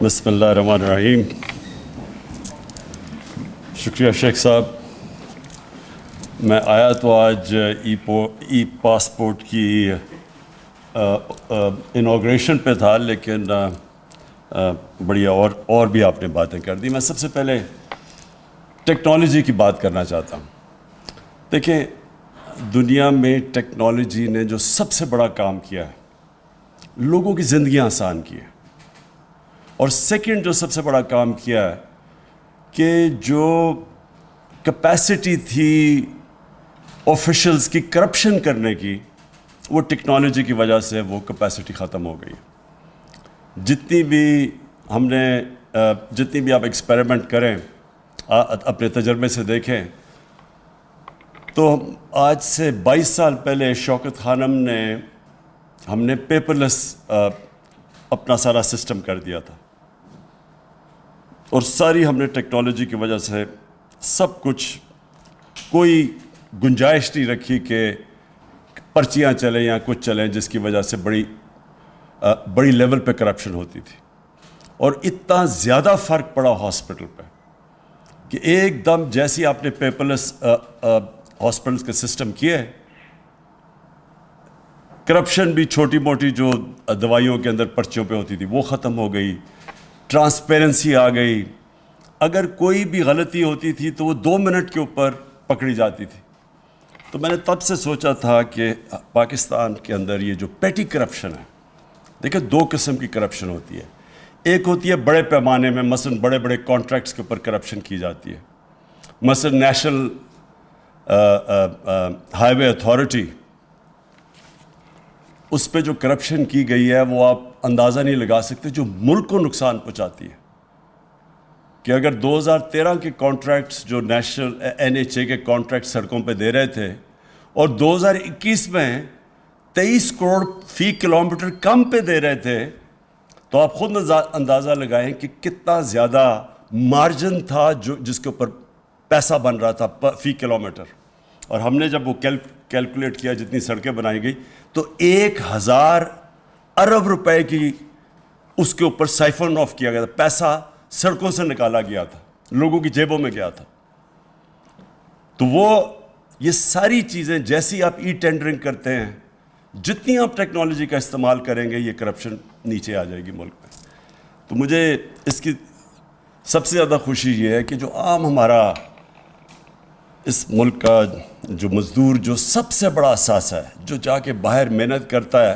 بسم اللہ الرحمن الرحیم. شکریہ شیخ صاحب. میں آیا تو آج ای پاسپورٹ کی انوگریشن پہ تھا، لیکن بڑی اور بھی آپ نے باتیں کر دی. میں سب سے پہلے ٹیکنالوجی کی بات کرنا چاہتا ہوں. دیکھیں، دنیا میں ٹیکنالوجی نے جو سب سے بڑا کام کیا ہے، لوگوں کی زندگیاں آسان کی ہے. اور سیکنڈ جو سب سے بڑا کام کیا ہے کہ جو کیپیسٹی تھی آفیشلز کی کرپشن کرنے کی، وہ ٹیکنالوجی کی وجہ سے وہ کیپیسٹی ختم ہو گئی. جتنی بھی آپ ایکسپیریمنٹ کریں، اپنے تجربے سے دیکھیں، تو آج سے 22 سال پہلے شوکت خانم نے ہم نے پیپر لیس اپنا سارا سسٹم کر دیا تھا، اور ساری ہم نے ٹیکنالوجی کی وجہ سے سب کچھ، کوئی گنجائش نہیں رکھی کہ پرچیاں چلیں یا کچھ چلیں جس کی وجہ سے بڑی لیول پہ کرپشن ہوتی تھی. اور اتنا زیادہ فرق پڑا ہاسپٹل پہ کہ ایک دم جیسی آپ نے پیپر لیس ہاسپٹلس کے سسٹم کیے، کرپشن بھی چھوٹی موٹی جو دوائیوں کے اندر پرچیوں پہ ہوتی تھی وہ ختم ہو گئی، ٹرانسپیرنسی آ گئی. اگر کوئی بھی غلطی ہوتی تھی تو وہ 2 منٹ کے اوپر پکڑی جاتی تھی. تو میں نے تب سے سوچا تھا کہ پاکستان کے اندر یہ جو پیٹی کرپشن ہے، دیکھیں 2 قسم کی کرپشن ہوتی ہے. ایک ہوتی ہے بڑے پیمانے میں، مثلا بڑے بڑے کانٹریکٹس کے اوپر کرپشن کی جاتی ہے. مثلا نیشنل ہائی وے اتھارٹی، اس پہ جو کرپشن کی گئی ہے وہ آپ اندازہ نہیں لگا سکتے، جو ملک کو نقصان پہنچاتی ہے. کہ اگر 2013 کے کانٹریکٹس جو نیشنل NHA کے کانٹریکٹ سڑکوں پہ دے رہے تھے، اور 2021 میں 23 کروڑ فی کلومیٹر کم پہ دے رہے تھے، تو آپ خود اندازہ لگائیں کہ کتنا زیادہ مارجن تھا جس کے اوپر پیسہ بن رہا تھا فی کلومیٹر. اور ہم نے جب وہ کیلکولیٹ کیا جتنی سڑکیں بنائی گئی، تو 1000 ارب روپے کی اس کے اوپر سائفن آف کیا گیا تھا. پیسہ سڑکوں سے نکالا گیا تھا، لوگوں کی جیبوں میں گیا تھا. تو یہ ساری چیزیں جیسی آپ ای ٹینڈرنگ کرتے ہیں، جتنی آپ ٹیکنالوجی کا استعمال کریں گے، یہ کرپشن نیچے آ جائے گی ملک میں. تو مجھے اس کی سب سے زیادہ خوشی یہ ہے کہ جو عام ہمارا اس ملک کا جو مزدور، جو سب سے بڑا اثاثہ ہے، جو جا کے باہر محنت کرتا ہے،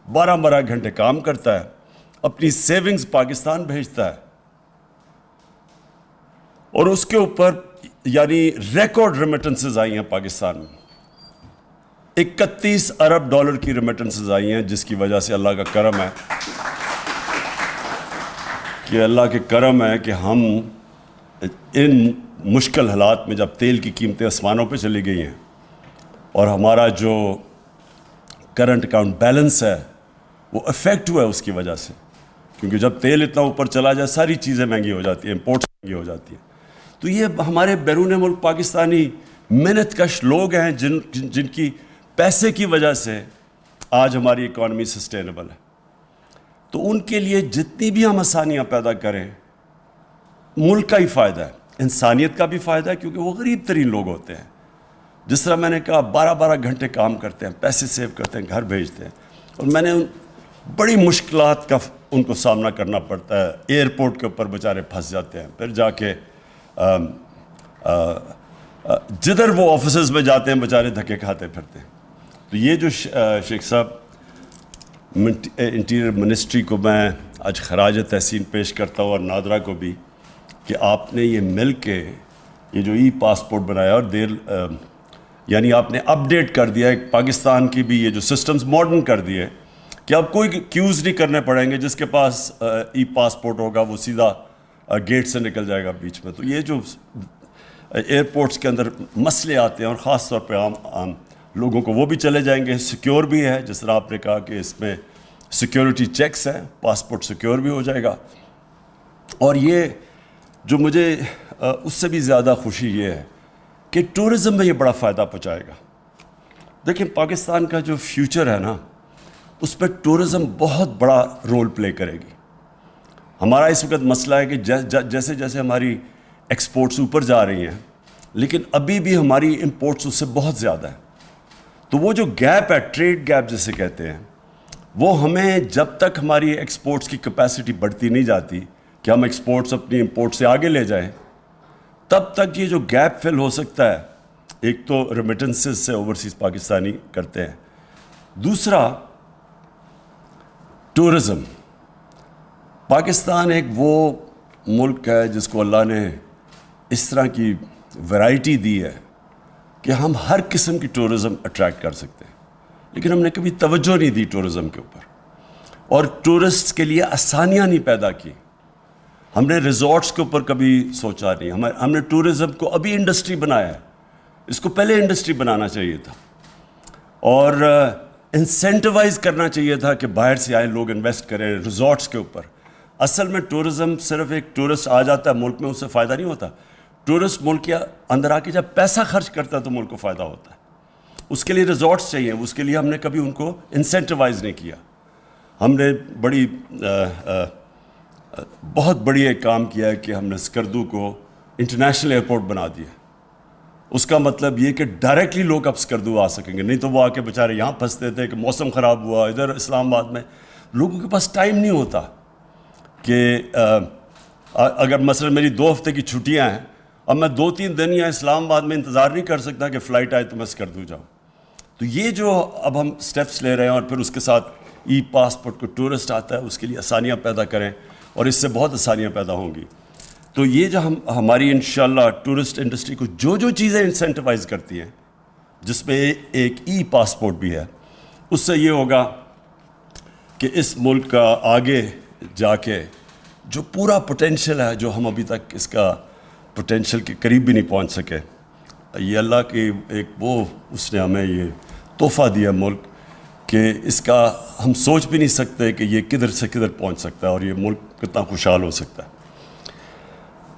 12 گھنٹے کام کرتا ہے، اپنی سیونگز پاکستان بھیجتا ہے، اور اس کے اوپر یعنی ریکارڈ ریمیٹنسز آئی ہیں پاکستان میں. 31 ارب ڈالر کی ریمیٹنسز آئی ہیں، جس کی وجہ سے اللہ کا کرم ہے کہ ہم ان مشکل حالات میں، جب تیل کی قیمتیں آسمانوں پہ چلی گئی ہیں اور ہمارا جو کرنٹ اکاؤنٹ بیلنس ہے وہ افیکٹ ہوا ہے اس کی وجہ سے. کیونکہ جب تیل اتنا اوپر چلا جائے، ساری چیزیں مہنگی ہو جاتی ہیں، امپورٹس مہنگی ہو جاتی ہیں. تو یہ ہمارے بیرون ملک پاکستانی محنت کش لوگ ہیں جن کی پیسے کی وجہ سے آج ہماری اکانومی سسٹینیبل ہے. تو ان کے لیے جتنی بھی ہم آسانیاں پیدا کریں، ملک کا ہی فائدہ ہے، انسانیت کا بھی فائدہ ہے، کیونکہ وہ غریب ترین لوگ ہوتے ہیں. جس طرح میں نے کہا، 12 گھنٹے کام کرتے ہیں، پیسے سیو کرتے ہیں، گھر بھیجتے ہیں. اور میں نے بڑی مشکلات کا ان کو سامنا کرنا پڑتا ہے. ایئرپورٹ کے اوپر بیچارے پھنس جاتے ہیں، پھر جا کے جدھر وہ آفیسز میں جاتے ہیں بیچارے دھکے کھاتے پھرتے ہیں. تو یہ جو شیخ صاحب انٹیریئر منسٹری کو میں آج خراج تحسین پیش کرتا ہوں، اور نادرا کو بھی، کہ آپ نے یہ مل کے یہ جو ای پاسپورٹ بنایا، اور یعنی آپ نے اپڈیٹ کر دیا پاکستان کی بھی، یہ جو سسٹمز ماڈرن کر دیے کہ اب کوئی کیوز نہیں کرنے پڑیں گے. جس کے پاس ای پاسپورٹ ہوگا وہ سیدھا گیٹ سے نکل جائے گا بیچ میں. تو یہ جو ایئرپورٹس کے اندر مسئلے آتے ہیں، اور خاص طور پہ عام لوگوں کو، وہ بھی چلے جائیں گے. سیکیور بھی ہے، جس طرح آپ نے کہا کہ اس میں سیکیورٹی چیکس ہیں، پاسپورٹ سیکیور بھی ہو جائے گا. اور یہ جو مجھے اس سے بھی زیادہ خوشی یہ ہے کہ ٹورزم میں یہ بڑا فائدہ پہنچائے گا. دیکھیں، پاکستان کا جو فیوچر ہے نا، اس پہ ٹورزم بہت بڑا رول پلے کرے گی. ہمارا اس وقت مسئلہ ہے کہ جیسے جیسے ہماری ایکسپورٹس اوپر جا رہی ہیں لیکن ابھی بھی ہماری امپورٹس اس سے بہت زیادہ ہے. تو وہ جو گیپ ہے، ٹریڈ گیپ جسے کہتے ہیں، وہ ہمیں جب تک ہماری ایکسپورٹس کی کیپیسٹی بڑھتی نہیں جاتی کہ ہم ایکسپورٹس اپنی امپورٹ سے آگے لے جائیں، تب تک یہ جو گیپ فل ہو سکتا ہے. ایک تو ریمیٹنسز سے اوورسیز پاکستانی کرتے ہیں، دوسرا ٹورزم. پاکستان ایک وہ ملک ہے جس کو اللہ نے اس طرح کی ویرائٹی دی ہے کہ ہم ہر قسم کی ٹورزم اٹریکٹ کر سکتے ہیں، لیکن ہم نے کبھی توجہ نہیں دی ٹورزم کے اوپر، اور ٹورسٹ کے لیے آسانیاں نہیں پیدا کی. ہم نے ریزورٹس کے اوپر کبھی سوچا نہیں. ہم نے ٹورزم کو ابھی انڈسٹری بنایا ہے، اس کو پہلے انڈسٹری بنانا چاہیے تھا، اور انسینٹیوائز کرنا چاہیے تھا کہ باہر سے آئے لوگ انویسٹ کریں ریزورٹس کے اوپر. اصل میں ٹورزم صرف ایک ٹورسٹ آ جاتا ہے ملک میں، اس سے فائدہ نہیں ہوتا. ٹورسٹ ملک کے اندر آ کے جب پیسہ خرچ کرتا ہے تو ملک کو فائدہ ہوتا ہے. اس کے لیے ریزورٹس چاہیے، اس کے لیے ہم نے کبھی ان کو انسینٹیوائز نہیں کیا. ہم نے بہت بڑی ایک کام کیا ہے کہ ہم نے اسکردو کو انٹرنیشنل ایئرپورٹ بنا دیا. اس کا مطلب یہ کہ ڈائریکٹلی لوگ اب اسکردو آ سکیں گے، نہیں تو وہ آ کے بیچارے یہاں پھنستے تھے کہ موسم خراب ہوا ادھر اسلام آباد میں. لوگوں کے پاس ٹائم نہیں ہوتا کہ اگر مثلا میری 2 ہفتے کی چھٹیاں ہیں، اب میں 2-3 دن یا اسلام آباد میں انتظار نہیں کر سکتا کہ فلائٹ آئے تو میں اسکردو جاؤں. تو یہ جو اب ہم سٹیپس لے رہے ہیں، اور پھر اس کے ساتھ ای پاسپورٹ کو ٹورسٹ آتا ہے اس کے لیے آسانیاں پیدا کریں، اور اس سے بہت آسانیاں پیدا ہوں گی. تو یہ جو ہماری انشاءاللہ ٹورسٹ انڈسٹری کو جو چیزیں انسینٹیوائز کرتی ہیں، جس میں ایک ای پاسپورٹ بھی ہے، اس سے یہ ہوگا کہ اس ملک کا آگے جا کے جو پورا پوٹینشیل ہے، جو ہم ابھی تک اس کا پوٹینشیل کے قریب بھی نہیں پہنچ سکے، یہ اللہ کی اس نے ہمیں یہ تحفہ دیا ملک کہ اس کا ہم سوچ بھی نہیں سکتے کہ یہ کدھر سے کدھر پہنچ سکتا ہے اور یہ ملک کتنا خوشحال ہو سکتا ہے.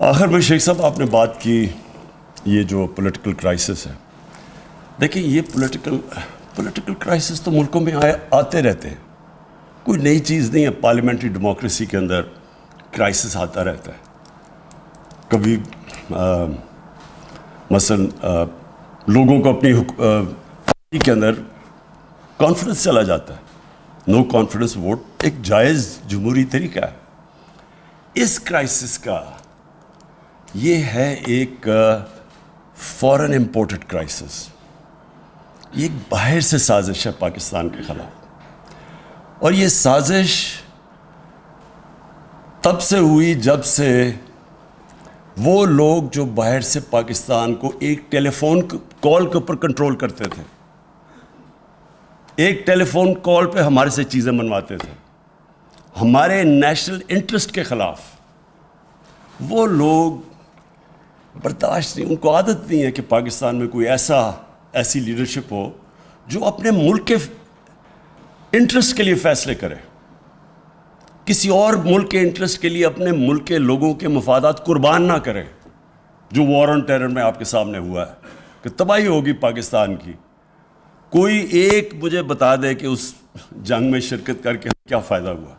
آخر میں شیخ صاحب آپ نے بات کی یہ جو پولیٹیکل کرائسس ہے. دیکھیں یہ پولیٹیکل کرائسس تو ملکوں میں آتے رہتے ہیں، کوئی نئی چیز نہیں ہے. پارلیمنٹری ڈیموکریسی کے اندر کرائسس آتا رہتا ہے. کبھی مثلا لوگوں کو اپنی پارٹی کے اندر کانفیڈنس چلا جاتا ہے. نو کانفیڈنس ووٹ ایک جائز جمہوری طریقہ ہے. اس کرائسس کا یہ ہے ایک فورن امپورٹڈ کرائسس. یہ ایک باہر سے سازش ہے پاکستان کے خلاف، اور یہ سازش تب سے ہوئی جب سے وہ لوگ جو باہر سے پاکستان کو ایک ٹیلی فون کال کے اوپر کنٹرول کرتے تھے، ایک ٹیلی فون کال پہ ہمارے سے چیزیں منواتے تھے ہمارے نیشنل انٹرسٹ کے خلاف، وہ لوگ برداشت نہیں، ان کو عادت نہیں ہے کہ پاکستان میں کوئی ایسی لیڈرشپ ہو جو اپنے ملک کے انٹرسٹ کے لیے فیصلے کرے، کسی اور ملک کے انٹرسٹ کے لیے اپنے ملک کے لوگوں کے مفادات قربان نہ کرے. جو وار آن ٹیرر میں آپ کے سامنے ہوا ہے کہ تباہی ہوگی پاکستان کی، کوئی ایک مجھے بتا دے کہ اس جنگ میں شرکت کر کے کیا فائدہ ہوا؟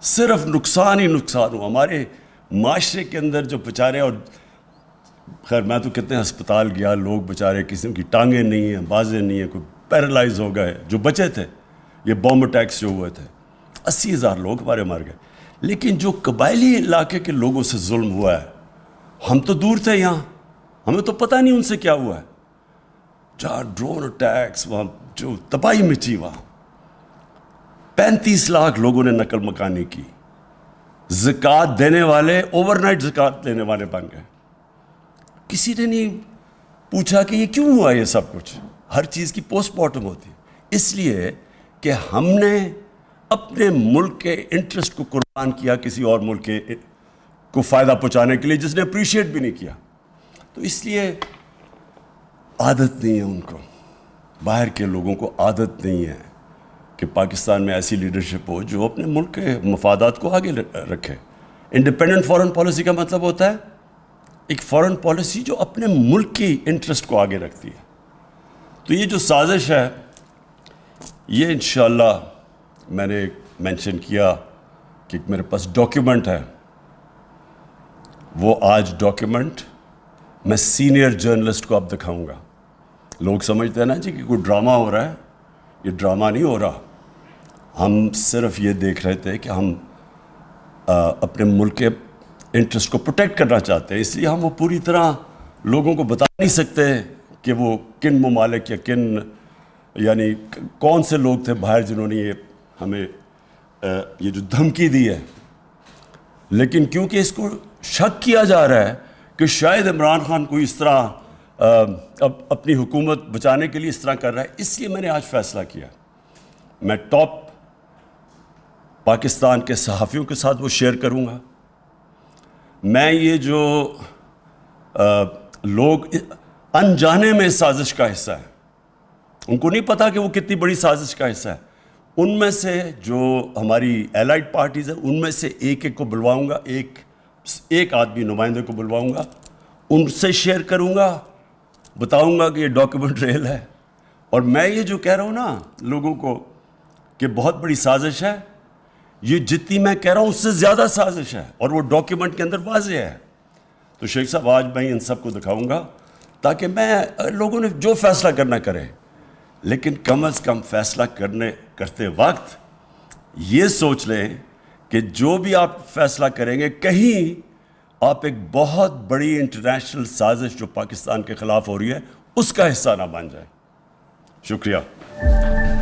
صرف نقصان ہی نقصان ہوا. ہمارے معاشرے کے اندر جو بیچارے، اور خیر میں تو کتنے ہسپتال گیا، لوگ بیچارے کسی کی ٹانگیں نہیں ہیں، بازیں نہیں ہیں، کوئی پیرالائز ہو گئے جو بچے تھے. یہ بومب اٹیکس جو ہوئے تھے 80,000 لوگ ہمارے مر گئے. لیکن جو قبائلی علاقے کے لوگوں سے ظلم ہوا ہے، ہم تو دور تھے یہاں، ہمیں تو پتہ نہیں ان سے کیا ہوا ہے. جہاں ڈرون اٹیکس، وہاں جو تباہی مچی، وہاں 35 لاکھ لوگوں نے نقل مکانی کی. زکوٰۃ دینے والے اوور نائٹ زکوٰۃ دینے والے بن گئے. کسی نے نہیں پوچھا کہ یہ کیوں ہوا. یہ سب کچھ ہر چیز کی پوسٹ مارٹم ہوتی ہے، اس لیے کہ ہم نے اپنے ملک کے انٹرسٹ کو قربان کیا کسی اور ملک کے کو فائدہ پہنچانے کے لیے، جس نے اپریشیٹ بھی نہیں کیا. تو اس لیے عادت نہیں ہے ان کو، باہر کے لوگوں کو عادت نہیں ہے کہ پاکستان میں ایسی لیڈرشپ ہو جو اپنے ملک کے مفادات کو آگے رکھے. انڈیپینڈنٹ فارن پالیسی کا مطلب ہوتا ہے ایک فارن پالیسی جو اپنے ملک کی انٹرسٹ کو آگے رکھتی ہے. تو یہ جو سازش ہے، یہ انشاءاللہ میں نے مینشن کیا کہ میرے پاس ڈاکیومنٹ ہے، وہ آج ڈاکیومنٹ میں سینئر جرنلسٹ کو اب دکھاؤں گا۔ لوگ سمجھتے ہیں نا جی کہ کوئی ڈرامہ ہو رہا ہے، یہ ڈرامہ نہیں ہو رہا، ہم صرف یہ دیکھ رہے تھے کہ ہم اپنے ملک کے انٹرسٹ کو پروٹیکٹ کرنا چاہتے ہیں، اس لیے ہم وہ پوری طرح لوگوں کو بتا نہیں سکتے کہ وہ کن ممالک یا کن یعنی کون سے لوگ تھے باہر جنہوں نے یہ ہمیں یہ جو دھمکی دی ہے۔ لیکن کیونکہ اس کو شک کیا جا رہا ہے کہ شاید عمران خان کوئی اس طرح اپنی حکومت بچانے کے لیے اس طرح کر رہا ہے، اس لیے میں نے آج فیصلہ کیا میں ٹاپ پاکستان کے صحافیوں کے ساتھ وہ شیئر کروں گا۔ میں یہ جو لوگ انجانے میں سازش کا حصہ ہیں، ان کو نہیں پتا کہ وہ کتنی بڑی سازش کا حصہ ہے، ان میں سے جو ہماری الائڈ پارٹیز ہیں ان میں سے ایک ایک کو بلواؤں گا، ایک آدمی نمائندے کو بلواؤں گا، ان سے شیئر کروں گا، بتاؤں گا کہ یہ ڈاکیومنٹ ریل ہے۔ اور میں یہ جو کہہ رہا ہوں نا لوگوں کو کہ بہت بڑی سازش ہے، یہ جتنی میں کہہ رہا ہوں اس سے زیادہ سازش ہے، اور وہ ڈاکیومنٹ کے اندر واضح ہے۔ تو شیخ صاحب آج میں ان سب کو دکھاؤں گا تاکہ لوگوں نے جو فیصلہ کرنا کرے، لیکن کم از کم فیصلہ کرتے وقت یہ سوچ لیں کہ جو بھی آپ فیصلہ کریں گے کہیں آپ ایک بہت بڑی انٹرنیشنل سازش جو پاکستان کے خلاف ہو رہی ہے اس کا حصہ نہ بن جائیں۔ شکریہ۔